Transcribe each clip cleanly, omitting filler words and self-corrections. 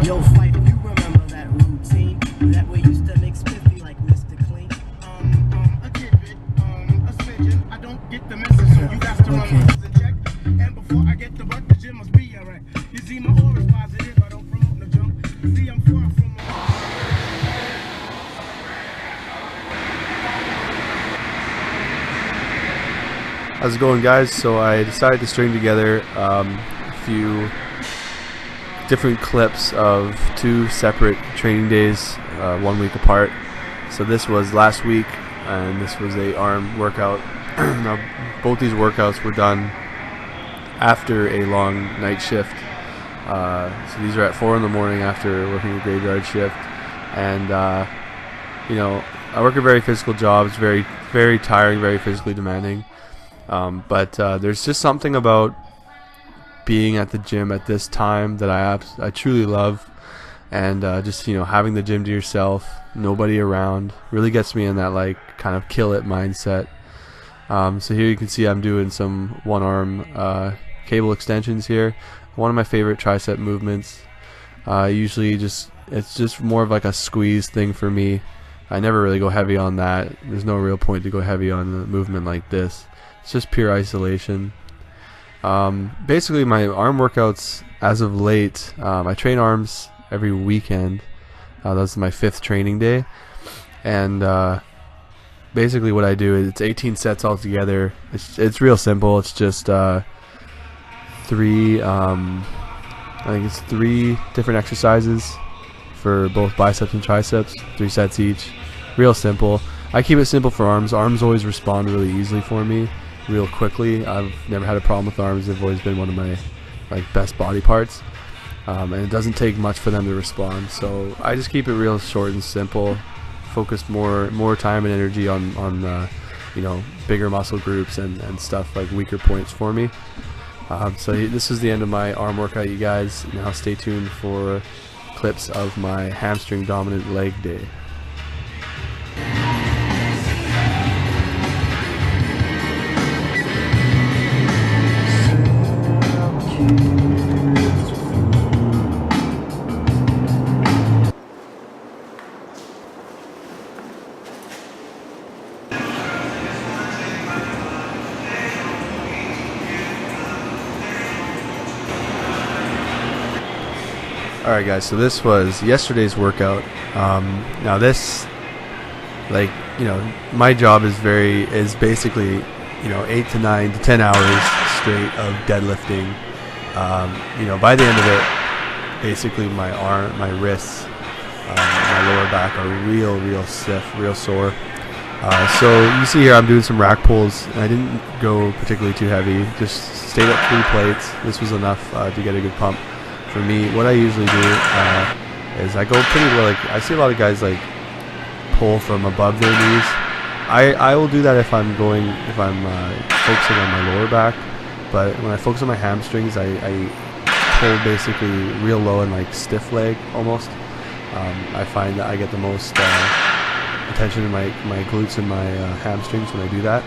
Yo, Fife, you remember that routine? That we used to make spiffy like Mr. Clean? A tidbit, a smidgen. I don't get the message, so you got to run my and check. And before I get to work, the gym must be alright. You see, my aura's positive, I don't promote no junk. See, I'm far from How's it going, guys? So I decided to string together a few different clips of two separate training days, 1 week apart. So this was last week, and this was a arm workout. Now, both these workouts were done after a long night shift. So these are at 4 in the morning after working a graveyard shift, and you know, I work a very physical job. It's very, very tiring, very physically demanding. But there's just something about being at the gym at this time that I truly love, and just, you know, having the gym to yourself, nobody around, really gets me in that like kind of kill it mindset. So here you can see I'm doing some one arm cable extensions here. One of my favorite tricep movements. Usually it's just more of like a squeeze thing for me. I never really go heavy on that. There's no real point to go heavy on a movement like this. It's just pure isolation. Basically, my arm workouts as of late, I train arms every weekend. That's my 5th training day. And basically what I do is it's 18 sets altogether. It's real simple. It's just I think it's 3 different exercises for both biceps and triceps, 3 sets each. Real simple. I keep it simple for arms. Arms always respond really easily for me, real quickly. I've never had a problem with arms. They've always been one of my best body parts, and it doesn't take much for them to respond. So I just keep it real short and simple. Focus more time and energy on you know, bigger muscle groups and stuff like weaker points for me. So this is the end of my arm workout, you guys. Now stay tuned for clips of my hamstring dominant leg day. Alright guys, so this was yesterday's workout. Now this, like, you know, my job is basically, you know, 8 to 9 to 10 hours straight of deadlifting. You know, by the end of it, basically my arm, my wrists, my lower back are real stiff, real sore. So you see here I'm doing some rack pulls, and I didn't go particularly too heavy, just stayed at 3 plates. This was enough to get a good pump. For me, what I usually do is I go pretty low. Like, I see a lot of guys like pull from above their knees. I will do that if I'm focusing on my lower back, but when I focus on my hamstrings, I pull basically real low and like stiff leg almost. I find that I get the most attention in my glutes and my hamstrings when I do that.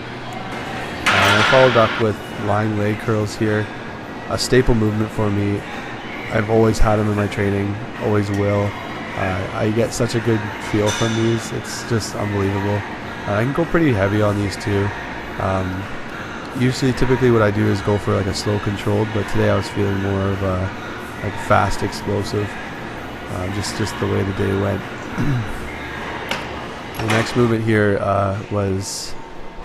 I followed up with lying leg curls here, a staple movement for me. I've always had them in my training, always will. I get such a good feel from these. It's just unbelievable. I can go pretty heavy on these too. Typically what I do is go for like a slow controlled, but today I was feeling more of a like fast explosive, just the way the day went. The next movement here was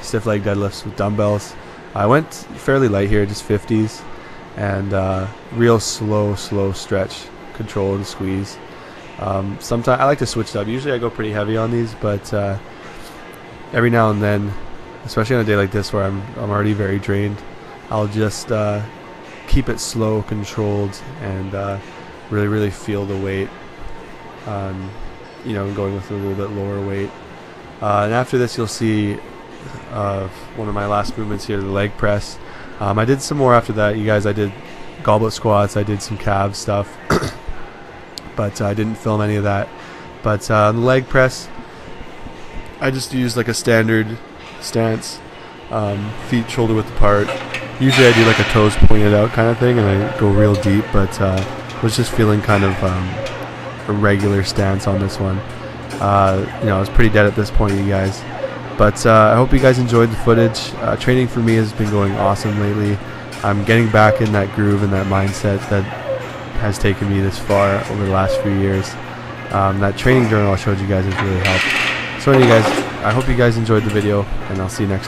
stiff leg deadlifts with dumbbells. I went fairly light here, just 50s. And real slow stretch, control and squeeze. Sometimes I like to switch it up. Usually I go pretty heavy on these, but every now and then, especially on a day like this where I'm already very drained, I'll just keep it slow, controlled, and really feel the weight. You know, going with a little bit lower weight. And after this, you'll see one of my last movements here, the leg press. I did some more after that, you guys. I did goblet squats, I did some calf stuff, but I didn't film any of that. But on the leg press, I just used like a standard stance, feet shoulder width apart. Usually I do like a toes pointed out kind of thing, and I go real deep, but was just feeling kind of a regular stance on this one. You know, I was pretty dead at this point, you guys. But I hope you guys enjoyed the footage. Training for me has been going awesome lately. I'm getting back in that groove and that mindset that has taken me this far over the last few years. That training journal I showed you guys has really helped. So anyway guys, I hope you guys enjoyed the video, and I'll see you next time.